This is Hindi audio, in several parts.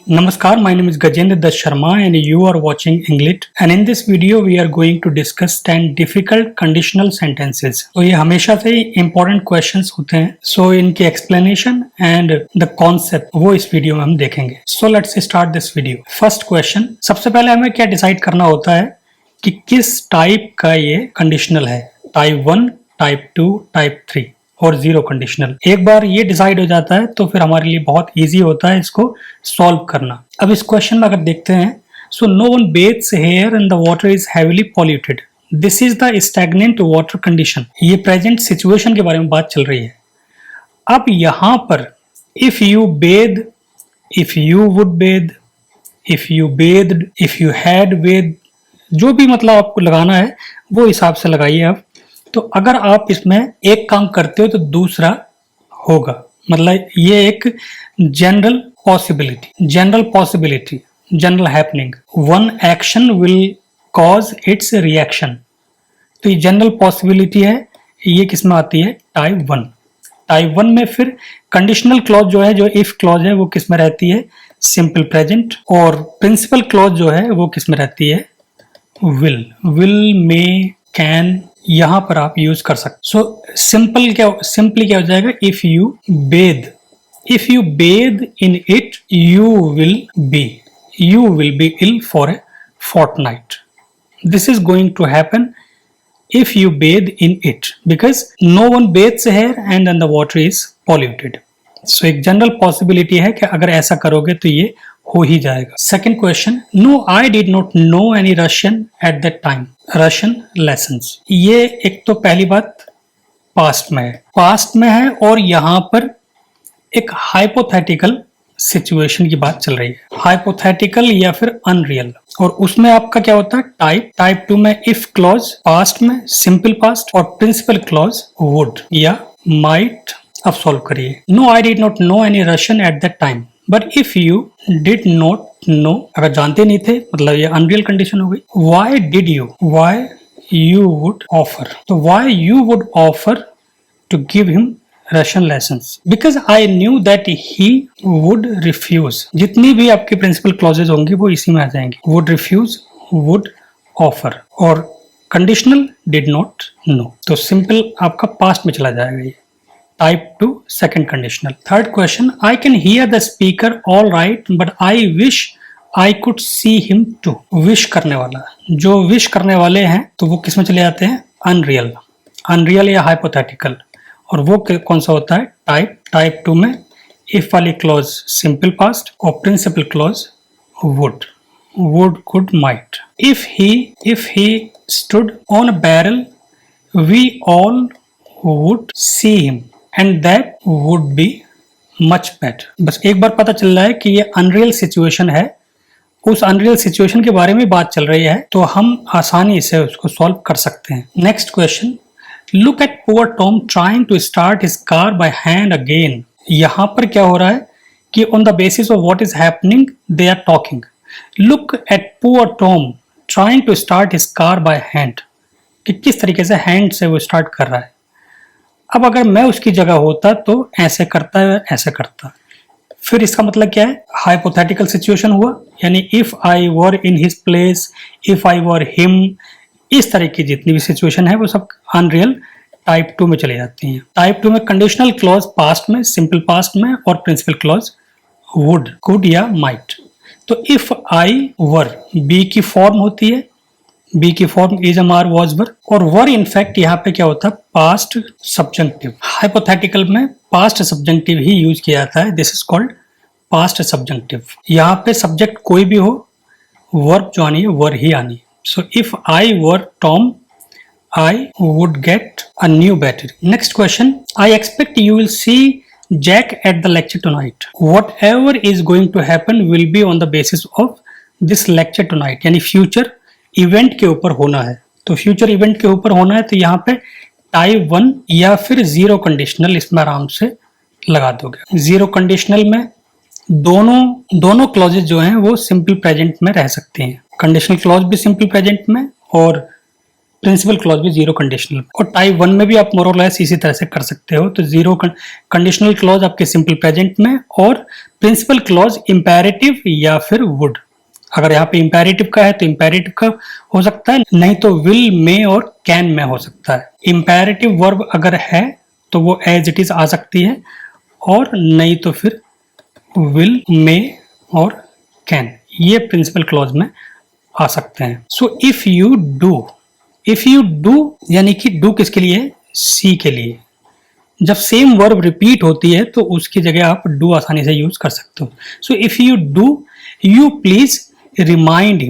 Namaskar, my name is Gajendra Das Sharma and you are watching English, and in this video we are going to discuss 10 difficult conditional sentences. तो ये हमेशा से important questions होते हैं, so इनकी explanation and the concept वो इस वीडियो में हम देखेंगे. So let's start this video. First question, सबसे पहले हमें क्या decide करना होता है कि किस टाइप का ये कंडीशनल है, टाइप 1, टाइप 2, टाइप 3 और जीरो कंडीशनल. एक बार ये डिसाइड हो जाता है तो फिर हमारे लिए बहुत इजी होता है इसको सॉल्व करना. अब इस क्वेश्चन में अगर देखते हैं, so no one bathes here and the water is heavily polluted. This is the stagnant water condition. ये प्रेजेंट सिचुएशन के बारे में बात चल रही है. अब यहां पर if you bathe, if you would bathe, if you bathed, if you had bathe, जो भी मतलब आपको लगाना है वो हिसाब से लगाइए आप. तो अगर आप इसमें एक काम करते हो तो दूसरा होगा, मतलब ये एक general possibility, general happening. One action will cause it's reaction. तो ये जनरल पॉसिबिलिटी है. ये किसमें आती है? टाइप 1. टाइप 1 में फिर कंडीशनल क्लॉज जो है, जो इफ क्लॉज है, वो किसमें रहती है? Simple present. और प्रिंसिपल क्लॉज जो है वो किसमें रहती है? विल, मे, कैन, यहां पर आप यूज कर सकते. सो सिंपली क्या हो जाएगा? If you bathe in it you will be ill for a fortnight. This is going to happen if you bathe in it because no one bathes here and then the water is polluted. So एक जनरल पॉसिबिलिटी है कि अगर ऐसा करोगे तो ये हो ही जाएगा. Second question, no I did not know any Russian at that time. Russian lessons. ये एक तो पहली बात पास्ट में है और यहाँ पर एक हाइपोथेटिकल सिचुएशन की बात चल रही है. हाइपोथेटिकल या फिर अनरियल. और उसमें आपका क्या होता है? टाइप 2 में इफ क्लॉज, पास्ट में सिंपल पास्ट और प्रिंसिपल क्लॉज वुड या माइट. अब सॉल्व करिए. No I did not know any Russian at that time. But if you did not know, अगर जानते नहीं थे मतलब ये अनरियल कंडीशन हो गई. Why you would offer. तो why you would offer to give him Russian lessons because I knew that he would refuse. जितनी भी आपकी प्रिंसिपल क्लॉजेज होंगी वो इसी में आ जाएंगी. वुड रिफ्यूज, वुड ऑफर और कंडीशनल डिड नॉट नो. तो सिंपल आपका पास्ट में चला जाएगा ये. Type 2 second conditional. Third question, I can hear the speaker all right but I wish I could see him too. Wish करने वाला, जो विश करने वाले हैं तो वो किस में चले जाते हैं? अनरियल या हाइपोथेटिकल. और वो कौन सा होता है? टाइप 2 में इफ वाली क्लॉज सिंपल पास्ट और principal clause would, could, might. If he stood on a barrel we all would see him and that would be much better. बस एक बार पता चल रहा है कि ये अनरियल सिचुएशन है, उस अनरियल सिचुएशन के बारे में बात चल रही है, तो हम आसानी से उसको सॉल्व कर सकते हैं. Next question, look at poor Tom trying to start his car by hand again. यहां पर क्या हो रहा है कि on the basis of what is happening they are talking. Look at poor Tom trying to start his car by hand, कि किस तरीके से हैंड से वो स्टार्ट कर रहा है. अब अगर मैं उसकी जगह होता तो ऐसे करता है, ऐसे करता. फिर इसका मतलब क्या है? हाइपोथेटिकल सिचुएशन हुआ, यानी if I were in his place, if I were him, इस तरह की जितनी भी सिचुएशन है वो सब अनरियल टाइप 2 में चली जाती हैं. टाइप 2 में कंडीशनल क्लॉज पास्ट में, सिंपल पास्ट में और प्रिंसिपल क्लॉज वुड, कुड या माइट. तो इफ आई वर, बी की फॉर्म होती है, बी की form is, am, are, was, were. और वर इनफैक्ट यहाँ पे क्या होता है? Past subjunctive. हाइपोथेटिकल में पास्ट सब्जंक्टिव ही यूज किया जाता है. This is called past subjunctive. यहाँ पे सब्जेक्ट कोई भी हो, वर्ब जो आनी है वर ही आनी. सो if I were Tom I would get a new battery. Next question, I expect you will see Jack at the lecture tonight. Whatever is going to happen will be on the basis of this lecture tonight. यानी फ्यूचर इवेंट के ऊपर होना है. तो फ्यूचर इवेंट के ऊपर होना है तो यहाँ पे टाइप 1 या फिर जीरो कंडीशनल इसमें आराम से लगा दोगे. जीरो कंडीशनल में दोनों क्लॉजेज जो हैं वो सिंपल प्रेजेंट में रह सकते हैं. कंडीशनल क्लॉज भी सिंपल प्रेजेंट में और प्रिंसिपल क्लॉज भी जीरो कंडीशनल, और टाइप 1 में भी आप मोर और लेस इसी तरह से कर सकते हो। तो जीरो कंडीशनल क्लॉज आपके सिंपल प्रेजेंट में, और प्रिंसिपल क्लॉज इंपेरेटिव या फिर वुड। अगर यहाँ पे इंपेरेटिव का है तो इंपेरेटिव का हो सकता है, नहीं तो विल, मे और कैन में हो सकता है। इंपेरेटिव वर्ब अगर है तो वो एज इट इज आ सकती है, और नहीं तो फिर विल, मे और कैन, ये प्रिंसिपल क्लॉज में आ सकते हैं। सो इफ यू डू यानी कि डू किसके लिए? सी के लिए। जब सेम वर्ब रिपीट होती है तो उसकी जगह आप डू आसानी से यूज कर सकते हो। So if you do, you please remind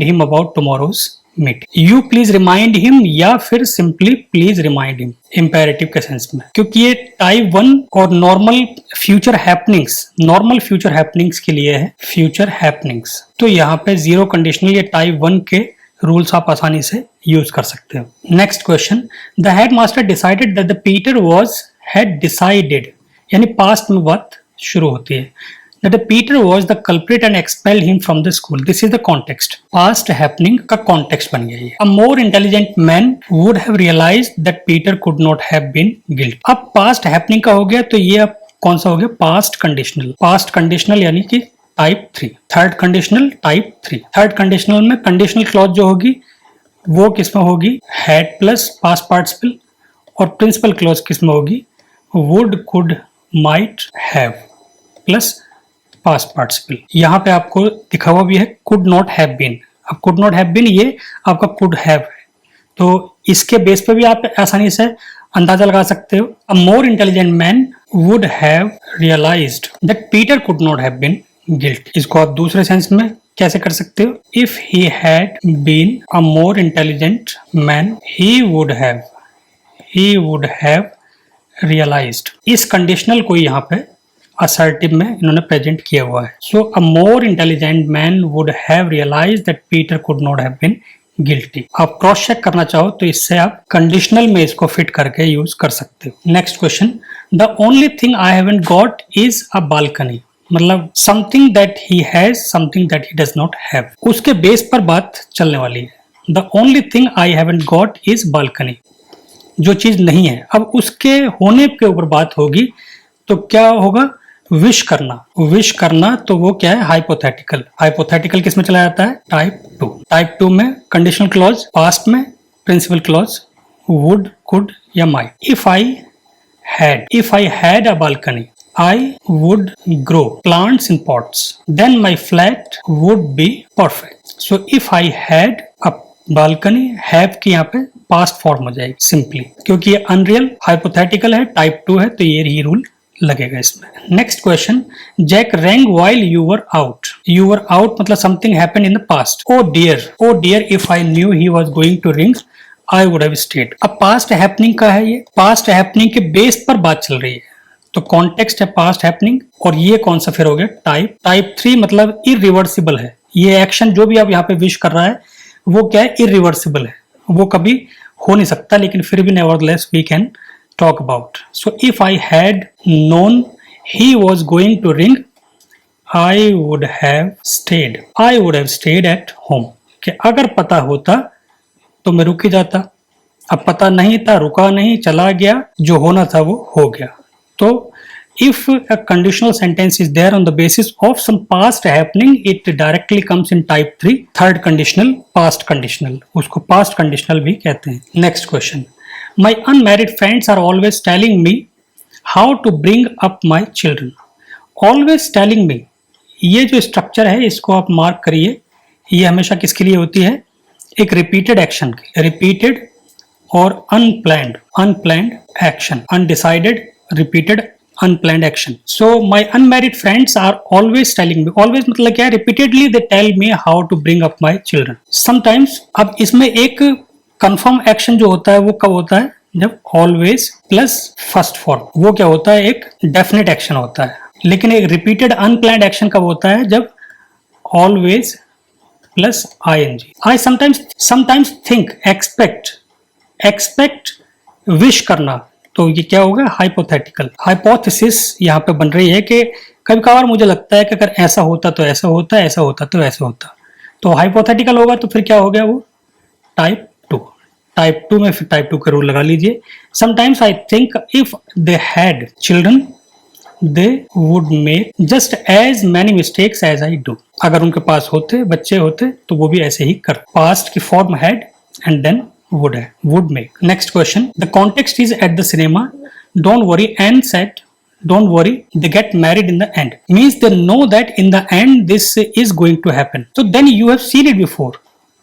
him about tomorrow's meeting. You please remind him या फिर simply please remind him imperative के सेंस में, क्योंकि ये टाइप 1 और नॉर्मल फ्यूचर हैपनिंग्स के लिए है, फ्यूचर हैपनिंग्स। तो यहाँ पे जीरो कंडीशनल, ये टाइप 1 के रूल्स आप आसानी से यूज कर सकते हो। Next question, the headmaster decided that the Peter had decided, यानी पास्ट में बात शुरू होती है, that the Peter was the culprit and expelled him from the school. This is the context. Past happening का context बन गया ये। A more intelligent man would have realized that Peter could not have been guilty. अब past happening का हो गया, तो ये अब कौन सा हो गया? Past conditional. Past conditional यानी कि type 3। Third conditional type 3। Third conditional में कंडीशनल क्लॉज जो होगी वो किसमें होगी? हैड प्लस पास्ट पार्टिसिपल, और प्रिंसिपल क्लॉज किसमें होगी? Would, could, might, have plus past participle. यहाँ पे आपको दिखा हुआ भी है कुड नॉट हैव बीन। अब कुड नॉट हैव बीन ये आपका कुड हैव है, तो इसके बेस पे भी आप आसानी से अंदाजा लगा सकते हो। A more intelligent man would have realised that Peter could not have been guilty. इसको आप दूसरे सेंस में कैसे कर सकते हो? If he had been a more intelligent man he would have realised. इस कंडीशनल को यहाँ पे असर्टिव में इन्होंने प्रेजेंट किया हुआ है। So a more intelligent man would have realised that Peter could not have been guilty. आप क्रॉस चेक करना चाहो तो इससे आप कंडीशनल में इसको फिट करके यूज कर सकते हो। Next question, the only thing I haven't got is a balcony, मतलब something that he has, something that he does not have, उसके बेस पर बात चलने वाली है। The only thing I haven't got is balcony, जो चीज नहीं है। अब उसके होने के ऊपर बात होगी तो क्या होगा? विश करना, तो वो क्या है? हाइपोथेटिकल किस में चला जाता है? टाइप 2। टाइप 2 में कंडीशनल क्लॉज, पास्ट में प्रिंसिपल क्लॉज, वुड, कुड या might. If I had a balcony I would grow plants in pots, then my flat would be perfect. So if I had a balcony, have की यहाँ पे पास्ट फॉर्म हो जाएगी सिंपली, क्योंकि ये अनरियल हाइपोथेटिकल है, टाइप 2 है, तो ये रूल लगेगा इसमें। Next question, Jack rang while you were out मतलब something happened in the past. Oh dear if I knew he was going to ring I would have stayed. अब पास्ट हैपनिंग का है, ये पास्ट हैपनिंग के बेस पर बात चल रही है, तो कॉन्टेक्स्ट है पास्ट हैपनिंग, और ये कौन सा फिर हो गया? टाइप 3 मतलब इरिवर्सिबल है। ये एक्शन जो भी आप यहाँ पे विश कर रहा है वो क्या है? इरिवर्सिबल है, वो कभी हो नहीं सकता, लेकिन फिर भी nevertheless we can talk about. So if I had known he was going to ring, I would have stayed at home. कि अगर पता होता तो मैं रुक ही जाता, अब पता नहीं था, रुका नहीं, चला गया, जो होना था वो हो गया। तो if a conditional sentence is there on the basis of some past happening, it directly comes in type 3, third conditional, past conditional, उसको past conditional भी कहते हैं। Next question, my unmarried friends are always telling me how to bring up my children. Always telling me, ये जो स्ट्रक्चर है इसको आप मार्क करिए, ये हमेशा किसके लिए होती है? एक रिपीटेड एक्शन की, रिपीटेड और unplanned action, undecided, repeated, unplanned action. So my unmarried friends are always telling me, always मतलब क्या है? Repeatedly they tell me how to bring up my children. Sometimes अब इसमें एक कंफर्म एक्शन जो होता है वो कब होता है? जब ऑलवेज प्लस फर्स्ट फॉर्म, वो क्या होता है? एक डेफिनेट एक्शन होता है। लेकिन एक रिपीटेड अनप्लैंड एक्शन कब होता है? जब always plus ING. I sometimes think, expect, wish करना, तो ये क्या होगा? हाइपोथेटिकल। हाइपोथेसिस यहाँ पे बन रही है कि कभी कभार मुझे लगता है कि अगर ऐसा होता तो ऐसा होता, ऐसा होता तो ऐसा होता, तो हाइपोथेटिकल होगा, तो फिर क्या हो गया? वो टाइप 2। टाइप 2 में फिर टाइप 2 का रूल लगा लीजिए. Sometimes I think if they had children they would make just as many mistakes as I do. अगर उनके पास होते बच्चे होते तो वो भी ऐसे ही कर. पास्ट की form had and then would है, would make. Next question, the context is at the cinema. Don't worry and set don't worry they get married in the end means they know that in the end this is going to happen. So then you have seen it before.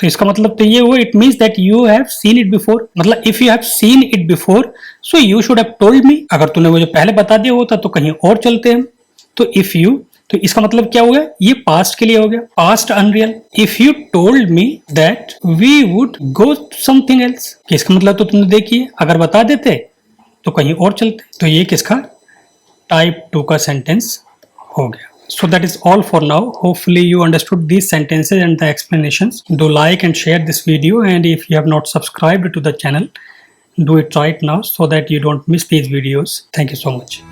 तो इसका मतलब तो ये हुआ it means that you have seen it before. मतलब if you have seen it before so you should have told me. अगर तूने मुझे पहले बता दिया होता तो कहीं और चलते हम. तो if you, तो इसका मतलब क्या हो गया, ये पास्ट के लिए हो गया, past unreal. If you told me that we would go something else, इसका मतलब तो तुमने देखिए अगर बता देते तो कहीं और चलते. तो ये किसका टाइप 2 का सेंटेंस हो गया. So that is all for now. Hopefully you understood these sentences and the explanations. Do like and share this video, and if you have not subscribed to the channel, do it right now so that you don't miss these videos. Thank you so much.